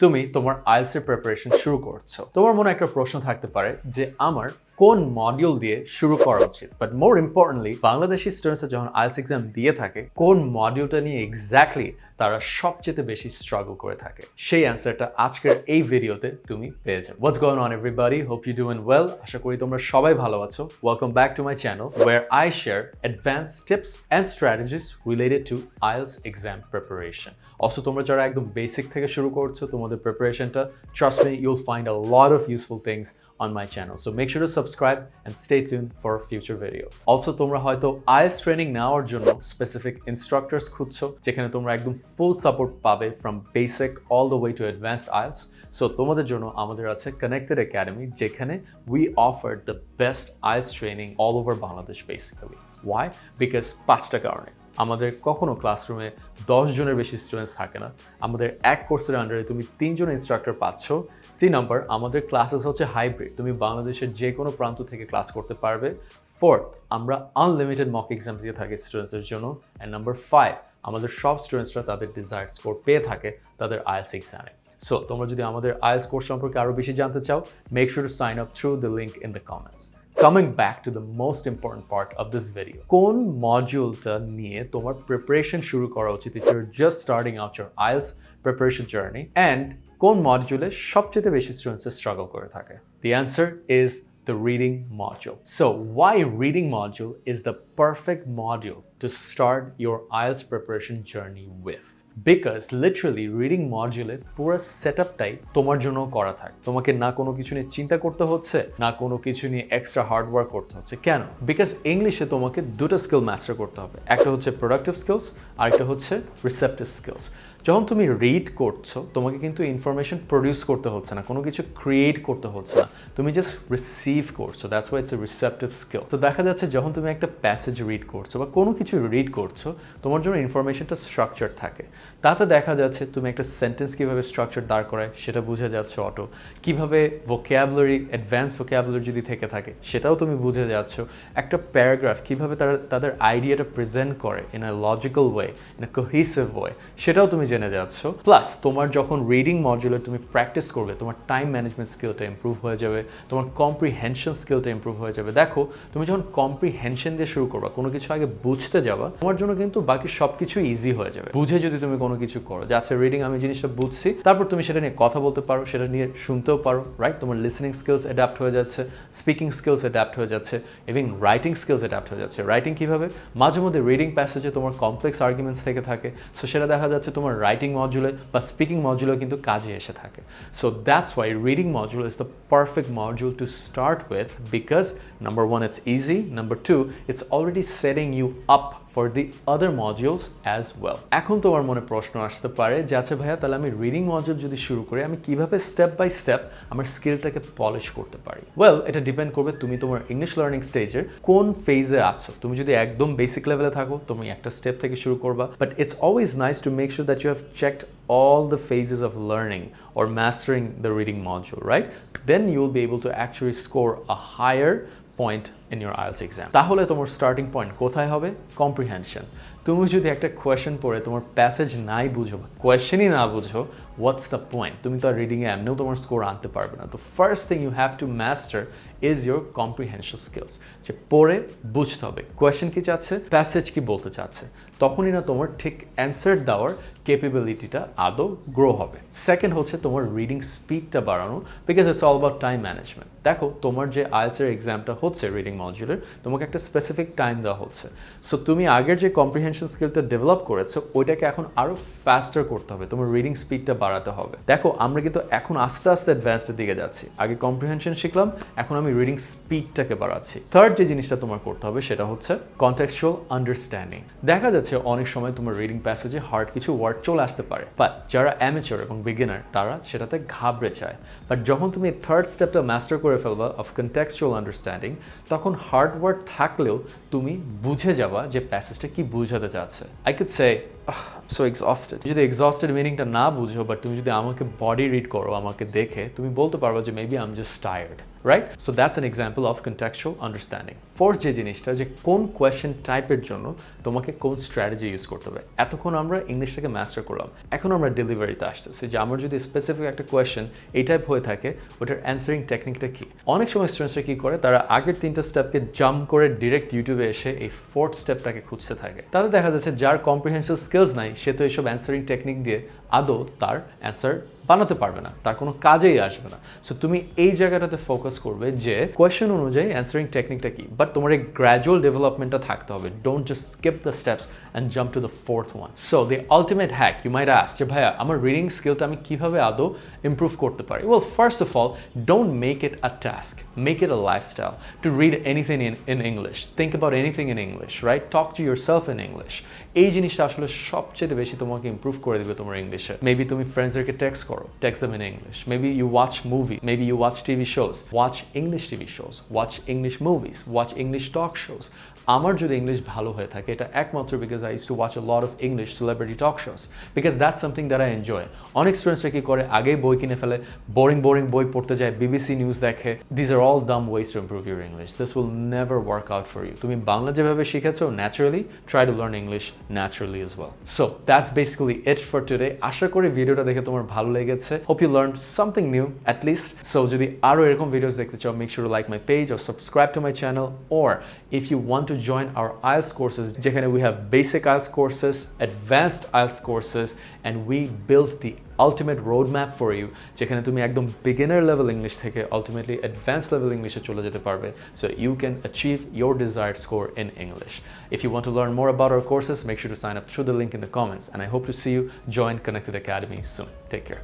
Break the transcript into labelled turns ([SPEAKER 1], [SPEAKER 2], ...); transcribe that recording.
[SPEAKER 1] তুমি তোমার আইএলটিএস এর প্রিপারেশন শুরু করছো। তোমার মনে একটা প্রশ্ন থাকতে পারে যে আমার কোন মডিউল দিয়ে শুরু করা উচিত, but more importantly Bangladeshi students যখন আইএলটিএস এক্সাম দিয়ে থাকে কোন মডিউলটা নিয়ে এক্স্যাক্টলি তারা সবচেয়ে বেশি স্ট্রাগল করে থাকে, সেই অ্যান্সারটা আজকের এই ভিডিওতে তুমি পেয়ে যাবে। What's going on everybody, hope you doing well. আশা করি তোমরা সবাই ভালো আছো। Welcome back to my channel where I share advanced tips and strategies related to IELTS exam preparation. Also তোমরা যারা একদম বেসিক থেকে শুরু করছো তোমাদের প্রিপারেশনটা, trust me, you'll find a lot of useful things on my channel. So make sure to subscribe and stay tuned for future videos. Also তোমরা হয়তো IELTS ট্রেনিং নেওয়ার জন্য স্পেসিফিক ইনস্ট্রাক্টরস খুঁজছো যেখানে তোমরা একদম ফুল সাপোর্ট পাবে from basic all the way to advanced IELTS. So তোমাদের জন্য আমাদের আছে কানেক্টেড একাডেমি, যেখানে we offer the best IELTS training all over Bangladesh basically. Why? Because 5টা কারণে। আমাদের কখনো ক্লাসরুমে 10 জনের বেশি স্টুডেন্টস থাকে না। আমাদের এক কোর্সের আন্ডারে তুমি 3 জন ইনস্ট্রাক্টর পাচ্ছ। 3 নম্বর, আমাদের ক্লাসেস হচ্ছে হাইব্রিড, তুমি বাংলাদেশের যে কোনো প্রান্ত থেকে ক্লাস করতে পারবে। 4th, আমরা আনলিমিটেড মক এক্সাম দিয়ে থাকি স্টুডেন্টসের জন্য। অ্যান্ড নাম্বার 5, আমাদের সব স্টুডেন্টসরা তাদের ডিজায়ার্ড স্কোর পেয়ে থাকে তাদের আইএলটিএস এক্সামে। সো তোমরা যদি আমাদের আইএলটিএস কোর্স সম্পর্কে আরও বেশি জানতে চাও, make sure to sign up through the link in the comments. Coming back to the most important part of this video, কোন মডিউলটা নিয়ে তোমার প্রিপারেশন শুরু করা উচিত if you're just starting out your IELTS preparation journey, and কোন মডিউলে সবচেয়ে বেশি স্টুডেন্টস স্ট্রাগল করে থাকে? The answer is the reading module. So why reading module is the perfect module to start your IELTS preparation journey with? Because literally reading মডিউলের পুরো সেটআপটাই তোমার জন্য করা থাকে। তোমাকে না কোনো কিছু নিয়ে চিন্তা করতে হচ্ছে, না কোনো কিছু নিয়ে এক্সট্রা হার্ড ওয়ার্ক করতে হচ্ছে। কেন? বিকজ ইংলিশে তোমাকে দুটো স্কিল মাস্টার করতে হবে, একটা হচ্ছে প্রোডাক্টিভ স্কিলস আর একটা হচ্ছে রিসেপটিভ স্কিলস। যখন তুমি রিড করছো তোমাকে কিন্তু ইনফরমেশন প্রডিউস করতে হচ্ছে না, কোনো কিছু ক্রিয়েট করতে হচ্ছে না, তুমি জাস্ট রিসিভ করছো। That's why it's a receptive skill. তো দেখা যাচ্ছে যখন তুমি একটা প্যাসেজ রিড করছো বা কোনো কিছু রিড করছো, তোমার জন্য ইনফরমেশনটা স্ট্রাকচার থাকে। তাতে দেখা যাচ্ছে তুমি একটা সেন্টেন্স কীভাবে স্ট্রাকচার দাঁড় করায় সেটা বুঝে যাচ্ছ অটো, কীভাবে ভোক্যাবুলারি, অ্যাডভান্স ভোক্যাবুলারি যদি থেকে থাকে সেটাও তুমি বুঝে যাচ্ছ। একটা প্যারাগ্রাফ কীভাবে তারা তাদের আইডিয়াটা প্রেজেন্ট করে in a logical way, in a cohesive way, সেটাও তুমি জেনে যাচ্ছ। প্লাস তোমার যখন রিডিং মডিউলে তুমি প্র্যাকটিস করবে, তোমার টাইম ম্যানেজমেন্ট স্কিলটা ইম্প্রুভ হয়ে যাবে, তোমার কম্প্রিহেনশন স্কিলটা ইম্প্রুভ হয়ে যাবে। দেখো, তুমি যখন কম্প্রিহেনশন দিয়ে শুরু করবা, কোনো কিছু আগে বুঝতে যাবা, তোমার জন্য কিন্তু বাকি সব কিছু ইজি হয়ে যাবে। বুঝে যদি তুমি কোনো কিছু করো যে আচ্ছা রিডিং আমি জিনিসটা বুঝছি, তারপর তুমি সেটা নিয়ে কথা বলতে পারো, সেটা নিয়ে শুনতেও পারো, রাইট? তোমার লিসনিং স্কিলস অ্যাডাপ্ট হয়ে যাচ্ছে, স্পিকিং স্কিলস অ্যাডাপ্ট হয়ে যাচ্ছে, এবং রাইটিং স্কিলস অ্যাডাপ্ট হয়ে যাচ্ছে। রাইটিং কীভাবে? মাঝে মধ্যে রিডিং প্যাসেজে তোমার কমপ্লেক্স আর্গুমেন্টস থেকে থাকে, সো সেটা দেখা যাচ্ছে তোমার রাইটিং মডিউলে বা স্পিকিং মডিউলে কিন্তু কাজে এসে থাকে। So that's why reading module is the perfect module to start with, because number 1, it's easy. Number 2, it's already setting you up for the other modules as well. এখন তোমার মনে প্রশ্ন আসতে পারে যে আচ্ছা ভাইয়া, তাহলে আমি রিডিং মডিউল যদি শুরু করি, আমি কিভাবে স্টেপ বাই স্টেপ আমার স্কিলটাকে পলিশ করতে পারি? ওয়েল, এটা ডিপেন্ড করবে তুমি তোমার ইংলিশ লার্নিং স্টেজের কোন ফেজে আছো। তুমি যদি একদম বেসিক লেভেলে থাকো, তুমি একটা স্টেপ থেকে শুরু করবা, but it's always nice to make sure that you have checked all the phases of learning or mastering the reading module, right? Then you will be able to actually score a higher point in your IELTS exam. তাহলে তোমার starting point কোথায় হবে? Comprehension. তুমি যদি একটা question পড়ে তোমার passage নাই বুঝো বা কোয়েশ্চেনই না বুঝো, হোয়াটস দ্য পয়েন্ট? তুমি তো আর রিডিংয়ে এমনিও তোমার স্কোর আনতে পারবে না। তো first thing you have to master is your comprehension skills. যে পড়ে বুঝতে হবে কোয়েশ্চেন কী চাচ্ছে, প্যাসেজ কি বলতে চাচ্ছে, তখনই না তোমার ঠিক অ্যান্সার দেওয়ার ক্যাপেবিলিটিটা আদৌ গ্রো হবে। সেকেন্ড হচ্ছে তোমার রিডিং স্পিডটা বাড়ানো, because it's all about time management. দেখো, তোমার যে আইএলটিএস এর এক্সামটা হচ্ছে রিডিং মডিউলের, তোমাকে একটা স্পেসিফিক টাইম দেওয়া হচ্ছে। সো তুমি আগের যে কম্প্রিহেনশন স্কিলটা ডেভেলপ করেছো, ওইটাকে এখন আরও ফাস্টার করতে হবে, তোমার রিডিং স্পিডটা বাড়াতে হবে। দেখো, আমরা কিন্তু এখন আস্তে আস্তে অ্যাডভান্সডের দিকে যাচ্ছি। আগে কম্প্রিহেনশন শিখলাম, এখন আমি রিডিং স্পিডটাকে বাড়াচ্ছি। থার্ড যে জিনিসটা তোমার করতে হবে সেটা হচ্ছে কনটেক্সচুয়াল আন্ডারস্ট্যান্ডিং। দেখা যাচ্ছে অনেক সময় তোমার রিডিং প্যাসেজে হার্ড কিছু ওয়ার্ড চলে আসতে পারে, বাট যারা অ্যামেচার এবং বিগিনার তারা সেটাতে ঘাবড়ে যায়। বাট যখন তুমি থার্ড স্টেপটা মাস্টার করে ফেলবা অফ কনটেক্সচুয়াল আন্ডারস্ট্যান্ডিং, তখন হার্ড ওয়ার্ড থাকলেও তুমি বুঝে যাবা যে প্যাসেজটা কি বুঝাতে চাচ্ছে। I could say so exhausted. যদি এক্সস্টেড মিনিংটা না বুঝো, বাট তুমি যদি আমাকে বডি রিড করো, আমাকে দেখে, তুমি বলতে পারবো যে maybe I am just tired. Right? So that's an example of contextual understanding. Fourth যে জিনিসটা, যে কোন কোয়েশ্চেন টাইপের জন্য তোমাকে কোন স্ট্র্যাটেজি ইউজ করতে হবে। এতক্ষণ আমরা ইংলিশটাকে মাস্টার করলাম, এখন আমরা ডেলিভারিতে আসতেছি যে আমার যদি স্পেসিফিক একটা কোয়েশ্চেন এই টাইপ হয়ে থাকে, ওটার অ্যান্সারিং টেকনিকটা কি। অনেক সময় স্টুডেন্টসরা কি করে, তারা আগের 3টা স্টেপকে জাম্প করে ডিরেক্ট ইউটিউবে এসে এই ফোর্থ স্টেপটাকে খুঁজতে থাকে। তাতে দেখা যাচ্ছে যার কম্প্রিহেনসিভ স্কিলস নাই, সে তো এইসব অ্যান্সারিং টেকনিক দিয়ে আদৌ তার অ্যান্সার বানাতে পারবে না, তার কোনো কাজেই আসবে না। সো তুমি এই জায়গাটাতে ফোকাস করবে যে কোয়েশ্চেন অনুযায়ী অ্যান্সারিং টেকনিকটা কি, বাট তোমার এই গ্র্যাজুয়াল ডেভেলপমেন্টটা থাকতে হবে। Don't just skip the steps and jump to the fourth one. So the ultimate hack you might ask যে ভাইয়া আমার রিডিং স্কিলটা আমি কিভাবে আদৌ ইমপ্রুভ করতে পারি। Well, first of all, don't make it a task, make it a lifestyle to read anything in English, think about anything in English, right? Talk to your self in English. এই জিনিসটা আসলে সবচেয়ে বেশি তোমাকে improve করে দেবে তোমার ইংলিশে। মেবি তুমি ফ্রেন্ডসদেরকে টেক্সট করো, text them in English. Maybe you watch movie. Maybe you watch TV shows. Watch English TV shows. Watch English movies. Watch English talk shows. আমার যদি ইংলিশ ভালো হয়ে থাকে, এটা একমাত্র because I use to watch a lot of English celebrity talk shows, because that's something that I enjoy. অনেক স্টুডেন্টসরা কি করে, আগেই বই কিনে ফেলে, বোরিং বই পড়তে যায়, বিবিসি নিউজ দেখে। This are all dumb ways to improve your English. This will never work out for you. তুমি বাংলা যেভাবে শিখেছো naturally, try to learn English naturally as well. So that's basically it for today. আশা করি ভিডিওটা দেখে তোমার ভালো লেগেছে। Hope you learn something new at least. So যদি আরো এরকম ভিডিওস দেখতে চাও, make sure to like my page or subscribe to my channel, or if you want to join our IELTS courses, যেখানে we have basic IELTS courses, advanced IELTS courses, and we built the ultimate roadmap for you, যেখানে তুমি একদম beginner level English থেকে ultimately advanced level English এ চলে যেতে পারবে, so you can achieve your desired score in English. If you want to learn more about our courses, make sure to sign up through the link in the comments, and I hope to see you join Connected Academy soon. Take care.